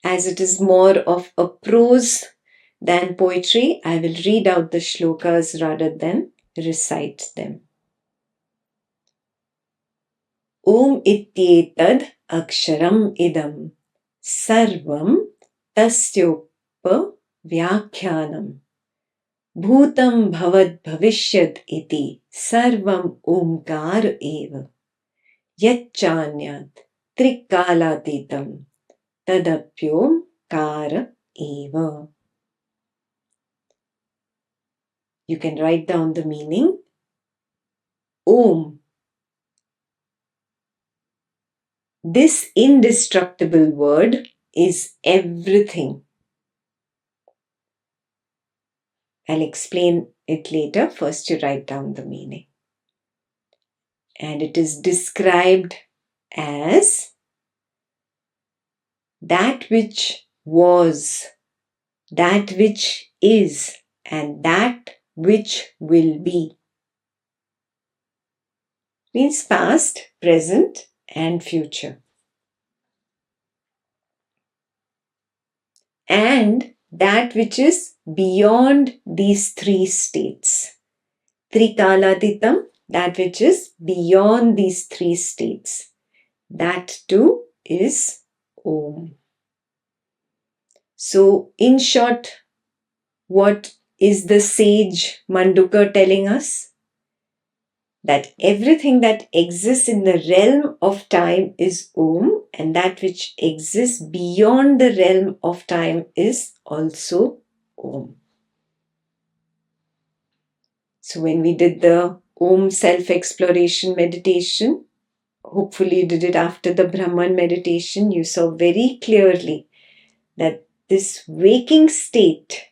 As it is more of a prose than poetry, I will read out the shlokas rather than recite them. Om ityetad aksharam idam sarvam tasyopa vyakhyanam bhutam bhavad bhavishyad iti sarvam omkar eva yachanyat trikalatitam tadapyomkar eva. You can write down the meaning. Om. This indestructible word is everything. I'll explain it later. First, you write down the meaning. And it is described as that which was, that which is, and that which will be. Means past, present, and future. And that which is beyond these three states. Trikalatitam, that which is beyond these three states. That too is Om. So, in short, what is the sage Mandukar telling us? That everything that exists in the realm of time is Om, and that which exists beyond the realm of time is also Om. So when we did the Om self-exploration meditation, hopefully you did it after the Brahman meditation, you saw very clearly that this waking state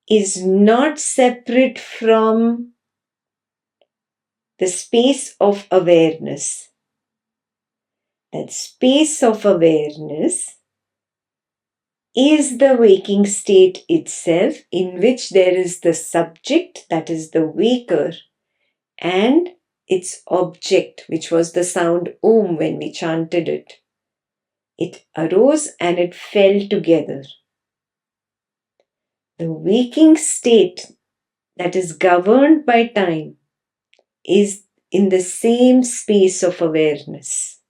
is not separate from the space of awareness. That space of awareness is the waking state itself, in which there is the subject, that is the waker, and its object, which was the sound Om when we chanted it. It arose and it fell together. The waking state that is governed by time is in the same space of awareness,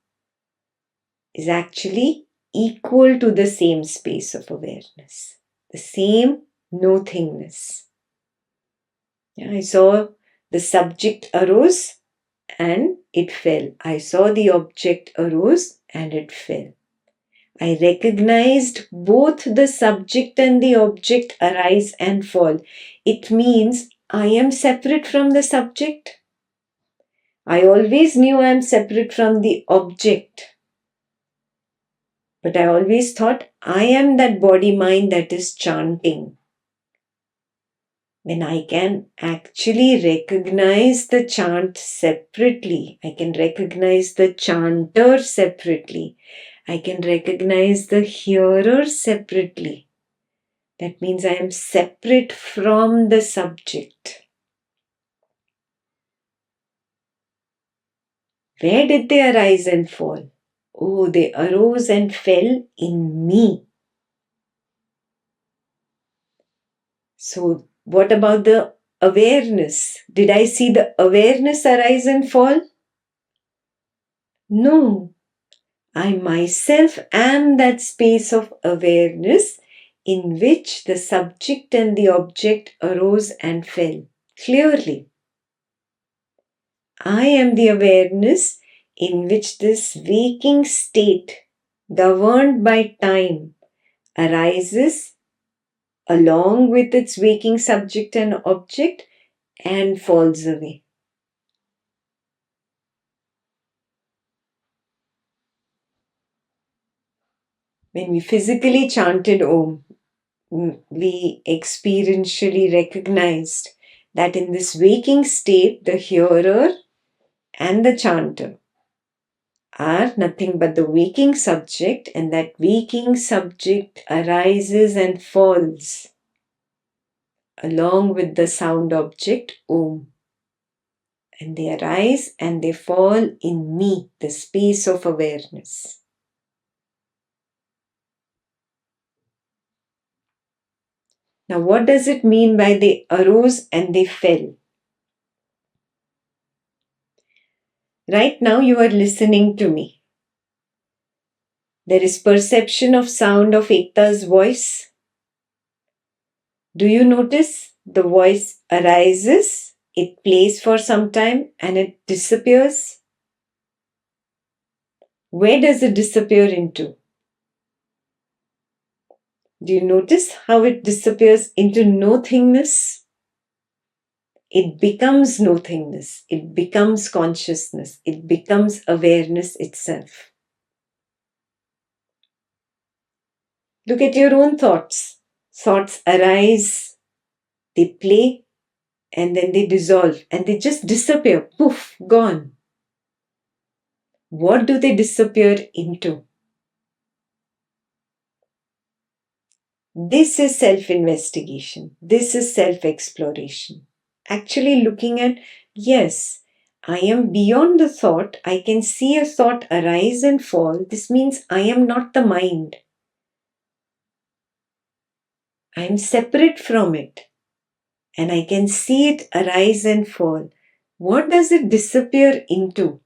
is actually equal to the same space of awareness, the same nothingness. I saw the subject arose and it fell. I saw the object arose and it fell. I recognized both the subject and the object arise and fall. It means I am separate from the subject. I always knew I am separate from the object. But I always thought I am that body-mind that is chanting. When I can actually recognize the chant separately, I can recognize the chanter separately, I can recognize the hearer separately. That means I am separate from the subject. Where did they arise and fall? Oh, they arose and fell in me. So, what about the awareness? Did I see the awareness arise and fall? No. I myself am that space of awareness in which the subject and the object arose and fell clearly. I am the awareness in which this waking state, governed by time, arises along with its waking subject and object and falls away. When we physically chanted Om, we experientially recognized that in this waking state, the hearer and the chanter are nothing but the waking subject, and that waking subject arises and falls along with the sound object Om. And they arise and they fall in me, the space of awareness. Now, what does it mean by they arose and they fell? Right now, you are listening to me. There is perception of sound of Ekta's voice. Do you notice the voice arises, it plays for some time, and it disappears? Where does it disappear into? Do you notice how it disappears into nothingness? It becomes nothingness. It becomes consciousness. It becomes awareness itself. Look at your own thoughts. Thoughts arise, they play, and then they dissolve and they just disappear. Poof, gone. What do they disappear into? This is self-investigation. This is self-exploration. Actually looking at, yes, I am beyond the thought. I can see a thought arise and fall. This means I am not the mind. I am separate from it. And I can see it arise and fall. What does it disappear into?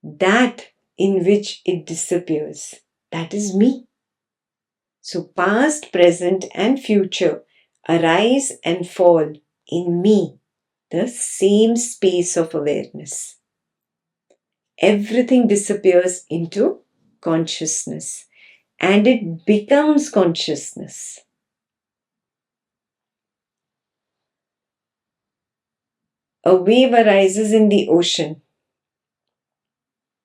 That in which it disappears. That is me. So past, present and future arise and fall in me, the same space of awareness. Everything disappears into consciousness and it becomes consciousness. A wave arises in the ocean.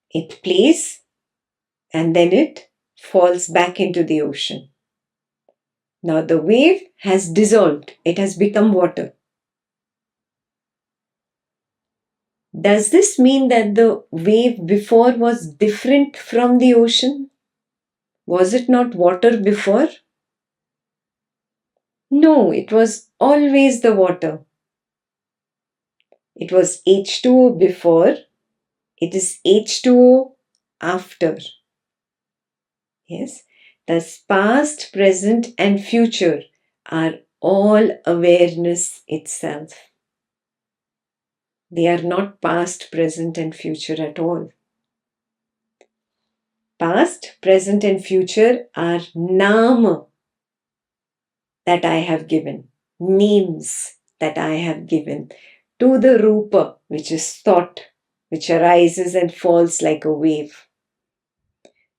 It plays and then it falls back into the ocean. Now the wave has dissolved. It has become water. Does this mean that the wave before was different from the ocean? Was it not water before? No, it was always the water. It was H2O before. It is H2O after. Yes, thus past, present and future are all awareness itself. They are not past, present and future at all. Past, present and future are nama that I have given, names that I have given to the rupa, which is thought, which arises and falls like a wave,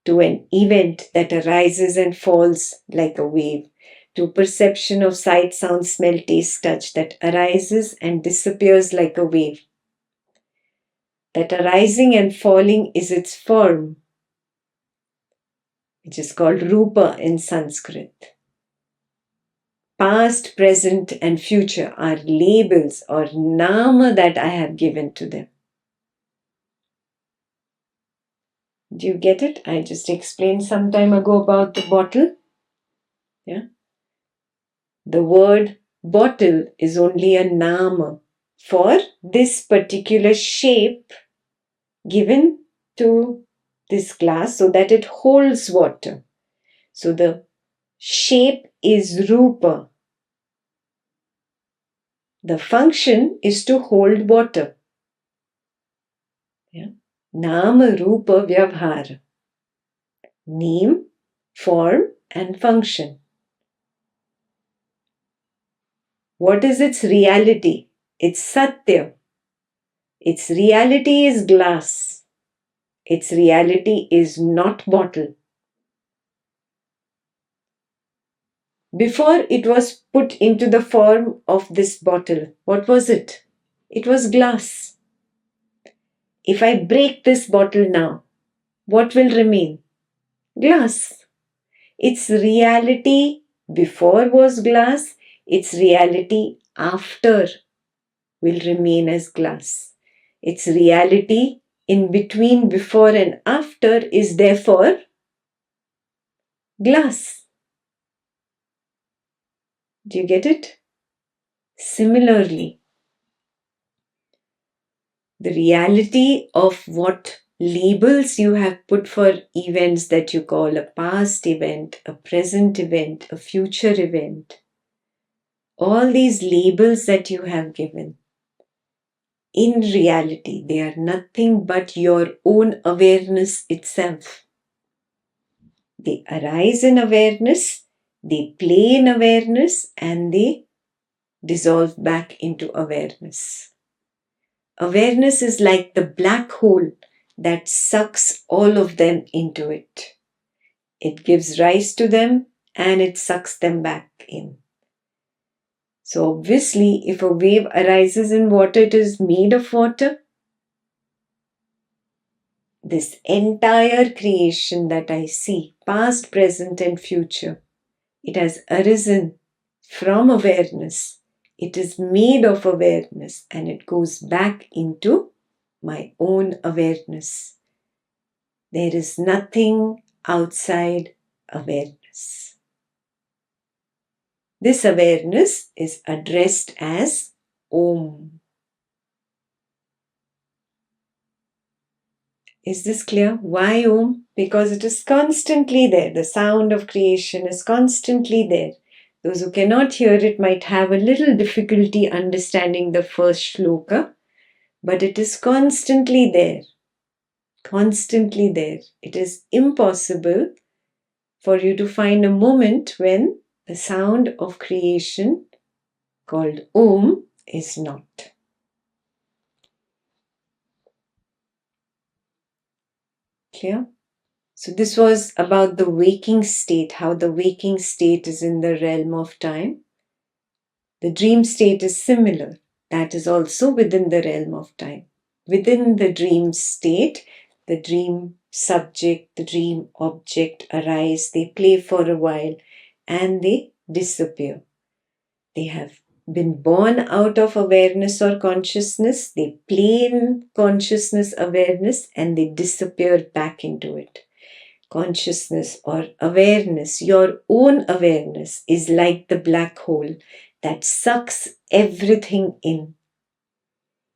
to an event that arises and falls like a wave, to perception of sight, sound, smell, taste, touch that arises and disappears like a wave. That arising and falling is its form, which is called rupa in Sanskrit. Past, present and future are labels or nama that I have given to them. Do you get it? I just explained some time ago about the bottle. Yeah. The word bottle is only a nama for this particular shape given to this glass so that it holds water. So the shape is rupa. The function is to hold water. Yeah. Nama Rupa Vyavhara. Name, form and function. What is its reality? It's Satya. Its reality is glass. Its reality is not bottle. Before it was put into the form of this bottle, what was it? It was glass. If I break this bottle now, what will remain? Glass. Its reality before was glass, its reality after will remain as glass. Its reality in between before and after is therefore glass. Do you get it? Similarly, the reality of what labels you have put for events that you call a past event, a present event, a future event. All these labels that you have given, in reality, they are nothing but your own awareness itself. They arise in awareness, they play in awareness, and they dissolve back into awareness. Awareness is like the black hole that sucks all of them into it. It gives rise to them and it sucks them back in. So obviously, if a wave arises in water, it is made of water. This entire creation that I see, past, present, and future, it has arisen from awareness. It is made of awareness and it goes back into my own awareness. There is nothing outside awareness. This awareness is addressed as Om. Is this clear? Why Om? Because it is constantly there. The sound of creation is constantly there. Those who cannot hear it might have a little difficulty understanding the first shloka, but it is constantly there. Constantly there. It is impossible for you to find a moment when the sound of creation called Om is not. Clear? So this was about the waking state, how the waking state is in the realm of time. The dream state is similar. That is also within the realm of time. Within the dream state, the dream subject, the dream object arise, they play for a while and they disappear. They have been born out of awareness or consciousness, they play in consciousness awareness and they disappear back into it. Consciousness or awareness, your own awareness, is like the black hole that sucks everything in.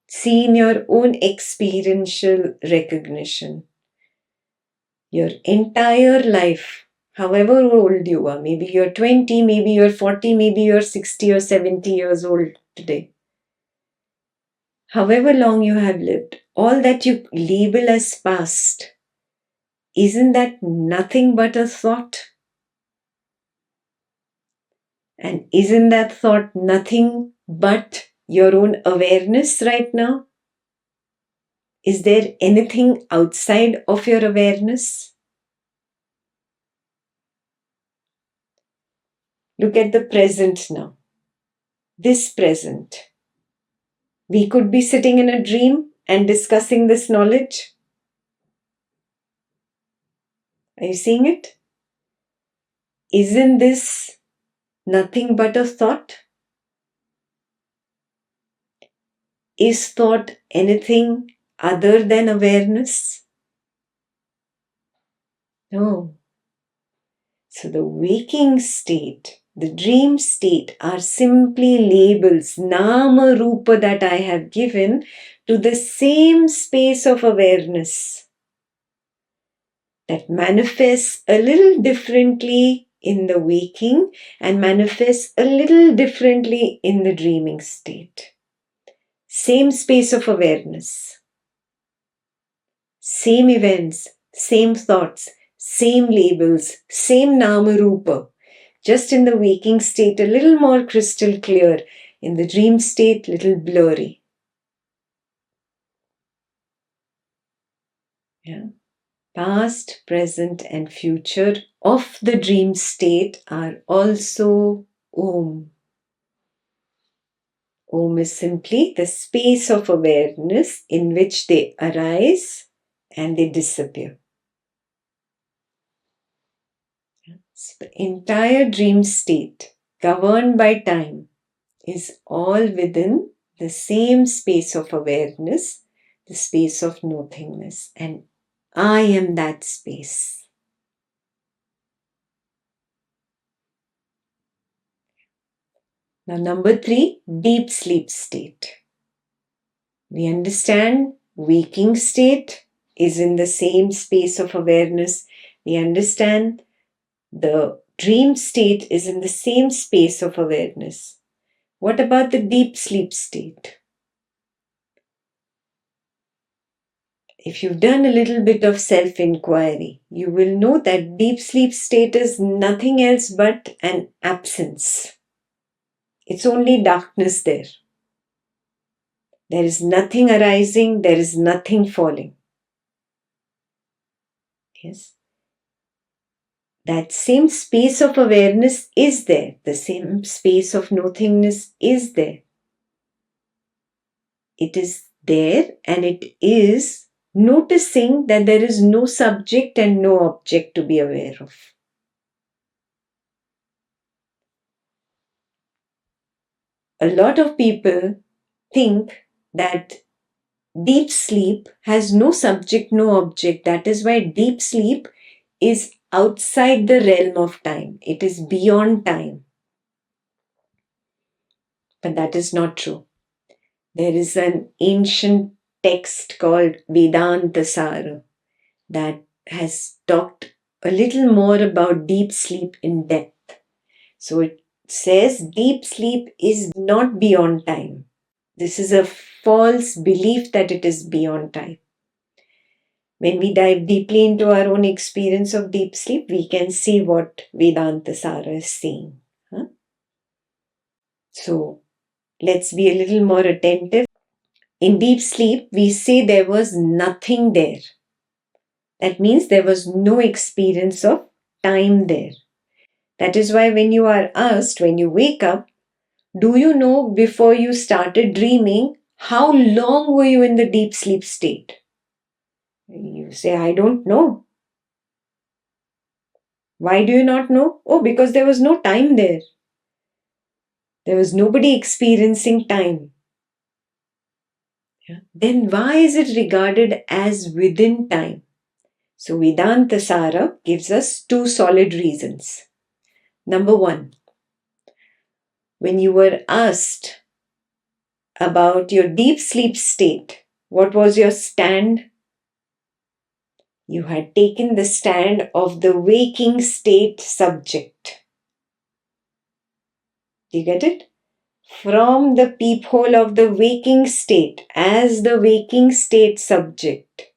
See in your own experiential recognition. Your entire life, however old you are, maybe you're 20, maybe you're 40, maybe you're 60 or 70 years old today. However long you have lived, all that you label as past, isn't that nothing but a thought? And isn't that thought nothing but your own awareness right now? Is there anything outside of your awareness? Look at the present now. This present. We could be sitting in a dream and discussing this knowledge. Are you seeing it? Isn't this nothing but a thought? Is thought anything other than awareness? No. So the waking state, the dream state are simply labels, nama rupa, that I have given to the same space of awareness that manifests a little differently in the waking and manifests a little differently in the dreaming state. Same space of awareness, same events, same thoughts, same labels, same nama rupa. Just in the waking state, a little more crystal clear. In the dream state, little blurry. Yeah. Past, present, and future of the dream state are also Om. Om is simply the space of awareness in which they arise and they disappear. So the entire dream state, governed by time, is all within the same space of awareness, the space of nothingness. And I am that space. Now, number 3, deep sleep state. We understand waking state, is in the same space of awareness. We understand the dream state is in the same space of awareness. What about the deep sleep state? If you've done a little bit of self-inquiry, you will know that deep sleep state is nothing else but an absence. It's only darkness there. There is nothing arising, there is nothing falling. Yes. That same space of awareness is there. The same space of nothingness is there. It is there and it is noticing that there is no subject and no object to be aware of. A lot of people think that deep sleep has no subject, no object. That is why deep sleep is outside the realm of time. It is beyond time. But that is not true. There is an ancient text called Vedanta Sara that has talked a little more about deep sleep in depth. So it says deep sleep is not beyond time. This is a false belief that it is beyond time. When we dive deeply into our own experience of deep sleep, we can see what Vedanta Sara is saying. So let's be a little more attentive. In deep sleep, we say there was nothing there. That means there was no experience of time there. That is why when you are asked, when you wake up, do you know before you started dreaming, how long were you in the deep sleep state? You say, I don't know. Why do you not know? Oh, because there was no time there. There was nobody experiencing time. Yeah. Then why is it regarded as within time? So Vedanta Sara gives us two solid reasons. Number one, when you were asked about your deep sleep state, what was your stand? You had taken the stand of the waking state subject. Do you get it? From the peephole of the waking state, as the waking state subject,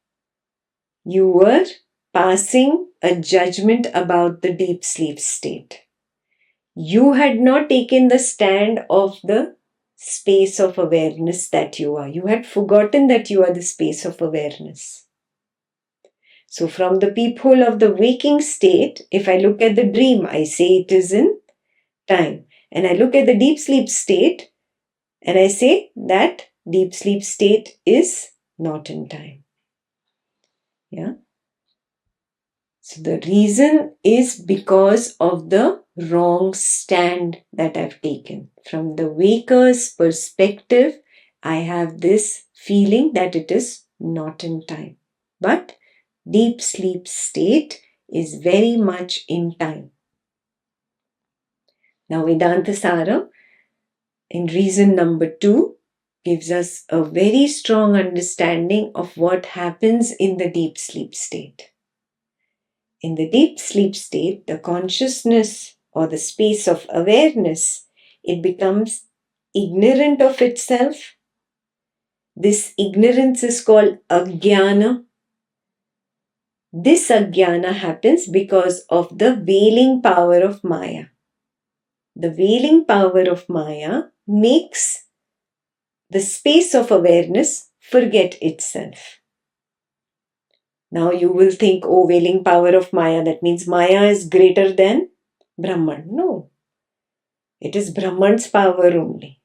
you were passing a judgment about the deep sleep state. You had not taken the stand of the space of awareness that you are. You had forgotten that you are the space of awareness. So from the peephole of the waking state, if I look at the dream, I say it is in time. And I look at the deep sleep state and I say that deep sleep state is not in time. Yeah. So the reason is because of the wrong stand that I've taken. From the waker's perspective, I have this feeling that it is not in time. But deep sleep state is very much in time. Now Vedanta Sara, in reason number 2, gives us a very strong understanding of what happens in the deep sleep state. In the deep sleep state, the consciousness or the space of awareness, it becomes ignorant of itself. This ignorance is called ajnana. This ajnana happens because of the veiling power of Maya. The veiling power of Maya makes the space of awareness forget itself. Now you will think, oh, veiling power of Maya, that means Maya is greater than Brahman. No. It is Brahman's power only.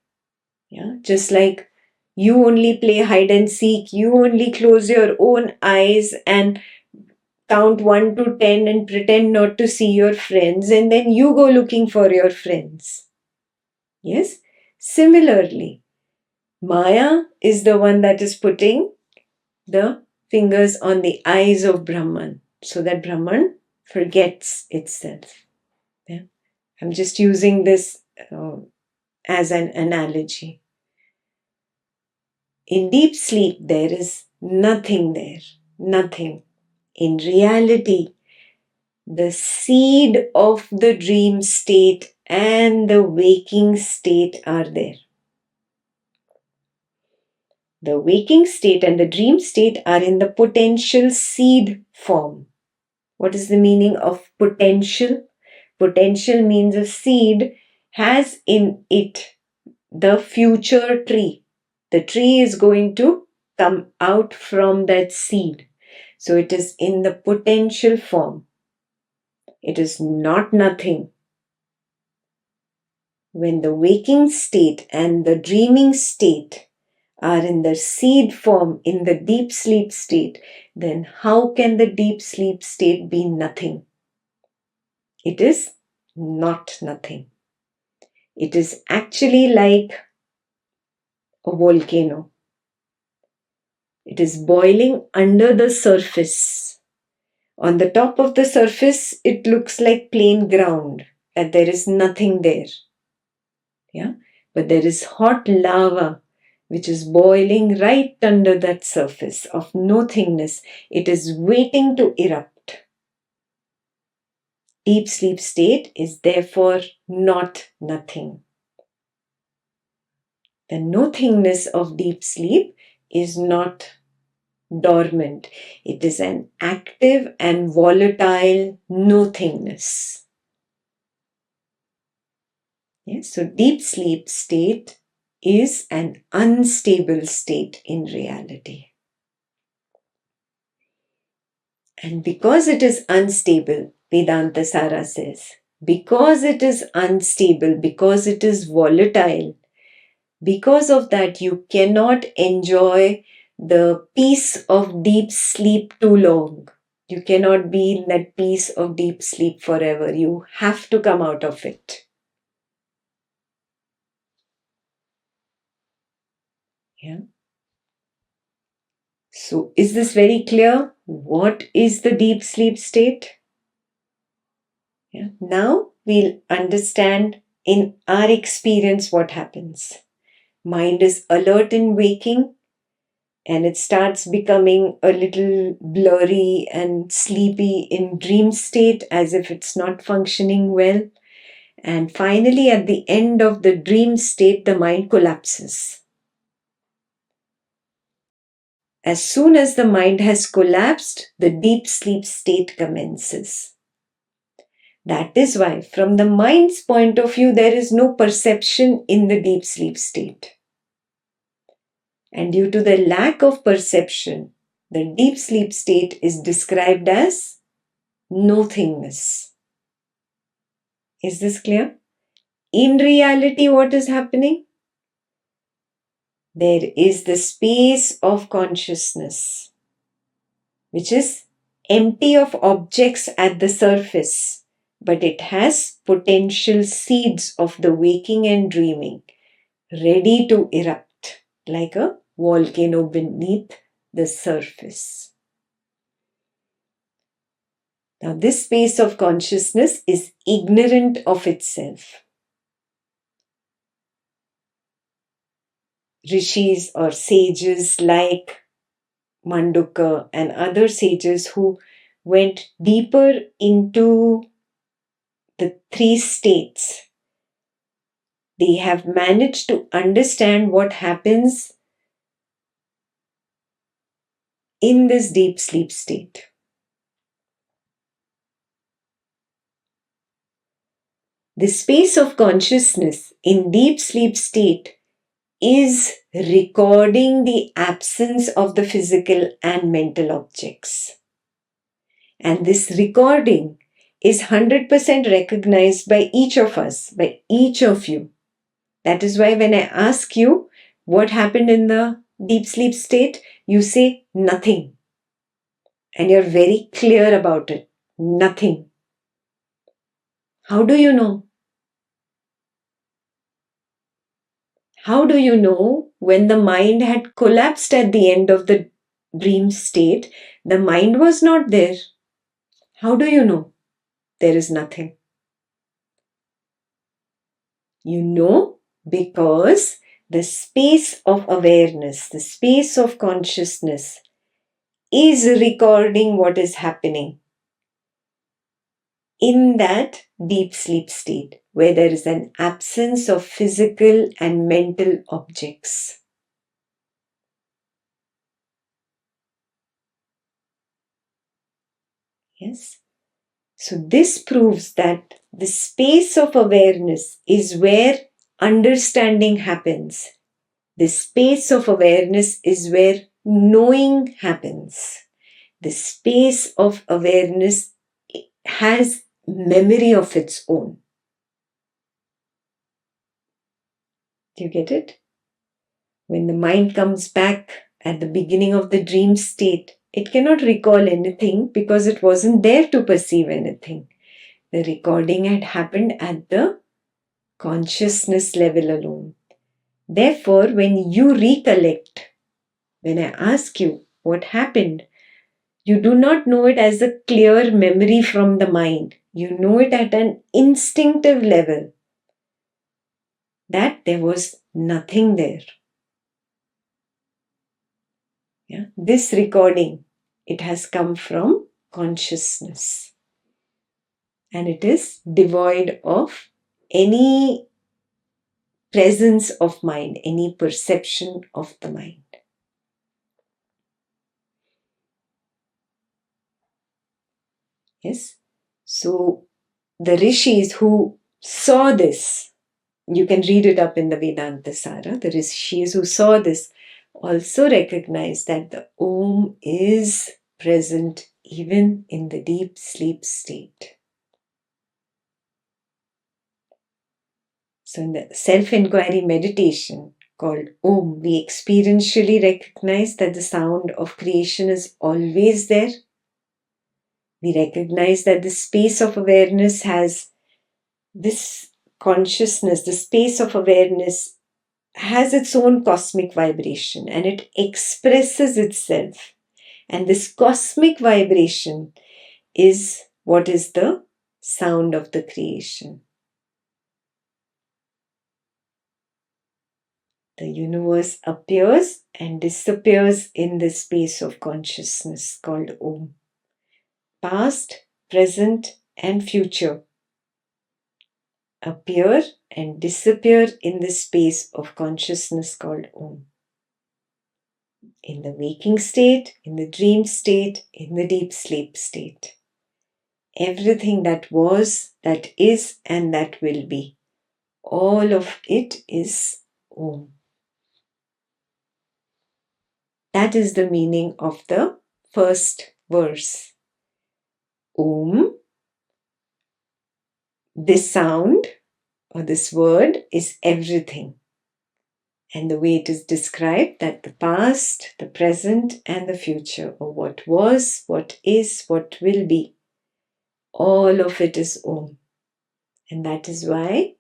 Yeah, just like you only play hide and seek, you only close your own eyes and count 1 to 10 and pretend not to see your friends, and then you go looking for your friends. Yes? Similarly, Maya is the one that is putting the fingers on the eyes of Brahman so that Brahman forgets itself. Yeah? I'm just using this as an analogy. In deep sleep, there is nothing there. nothing. In reality, the seed of the dream state and the waking state are there. The waking state and the dream state are in the potential seed form. What is the meaning of potential? Potential means a seed has in it the future tree. The tree is going to come out from that seed. So it is in the potential form. It is not nothing. When the waking state and the dreaming state are in the seed form, in the deep sleep state, then how can the deep sleep state be nothing? It is not nothing. It is actually like a volcano. It is boiling under the surface. On the top of the surface, it looks like plain ground, that there is nothing there. Yeah? But there is hot lava which is boiling right under that surface of nothingness. It is waiting to erupt. Deep sleep state is therefore not nothing. The nothingness of deep sleep is not dormant. It is an active and volatile nothingness. Yes, so deep sleep state is an unstable state in reality. And because it is unstable, Vedanta Sara says, because it is unstable, because it is volatile, because of that you cannot enjoy the peace of deep sleep too long. You cannot be in that peace of deep sleep forever. You have to come out of it. Yeah. So is this very clear? What is the deep sleep state? Yeah. Now we'll understand in our experience what happens. Mind is alert in waking and it starts becoming a little blurry and sleepy in dream state as if it's not functioning well. And finally, at the end of the dream state, the mind collapses. As soon as the mind has collapsed, the deep sleep state commences. That is why, from the mind's point of view, there is no perception in the deep sleep state. And due to the lack of perception, the deep sleep state is described as nothingness. Is this clear? In reality, what is happening? There is the space of consciousness, which is empty of objects at the surface, but it has potential seeds of the waking and dreaming, ready to erupt like a volcano beneath the surface. Now, this space of consciousness is ignorant of itself. Rishis or sages like Mandukya and other sages who went deeper into the three states, they have managed to understand what happens in this deep sleep state. The space of consciousness in deep sleep state is recording the absence of the physical and mental objects. And this recording is 100% recognized by each of us, by each of you. That is why when I ask you what happened in the deep sleep state, you say nothing. And you're very clear about it. Nothing. How do you know? How do you know when the mind had collapsed at the end of the dream state? The mind was not there. How do you know? There is nothing. You know because the space of awareness, the space of consciousness is recording what is happening in that deep sleep state, where there is an absence of physical and mental objects. Yes. So this proves that the space of awareness is where understanding happens. The space of awareness is where knowing happens. The space of awareness has memory of its own. Do you get it? When the mind comes back at the beginning of the dream state, it cannot recall anything because it wasn't there to perceive anything. The recording had happened at the consciousness level alone. Therefore, when you recollect, when I ask you what happened, you do not know it as a clear memory from the mind. You know it at an instinctive level that there was nothing there. Yeah? This recording, it has come from consciousness. And it is devoid of any presence of mind, any perception of the mind. Yes? So the rishis who saw this, you can read it up in the Vedanta Sara, the rishis who saw this also recognized that the Om is present even in the deep sleep state. So in the self-inquiry meditation called Om, we experientially recognize that the sound of creation is always there. We recognize that the space of awareness has this consciousness, the space of awareness has its own cosmic vibration and it expresses itself. And this cosmic vibration is what is the sound of the creation. The universe appears and disappears in the space of consciousness called Om. Past, present, and future appear and disappear in the space of consciousness called Om. In the waking state, in the dream state, in the deep sleep state. Everything that was, that is, and that will be, all of it is Om. That is the meaning of the first verse. Om, this sound or this word is everything. And the way it is described, that the past, the present, and the future, or what was, what is, what will be, all of it is Om. And that is why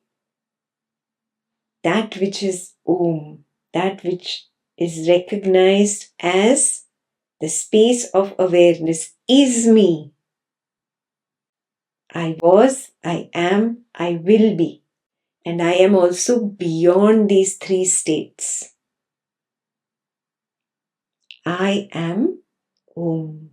that which is Om, that which is recognized as the space of awareness is me. I was, I am, I will be. And I am also beyond these three states. I am Om.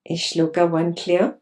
Is Shloka 1 clear?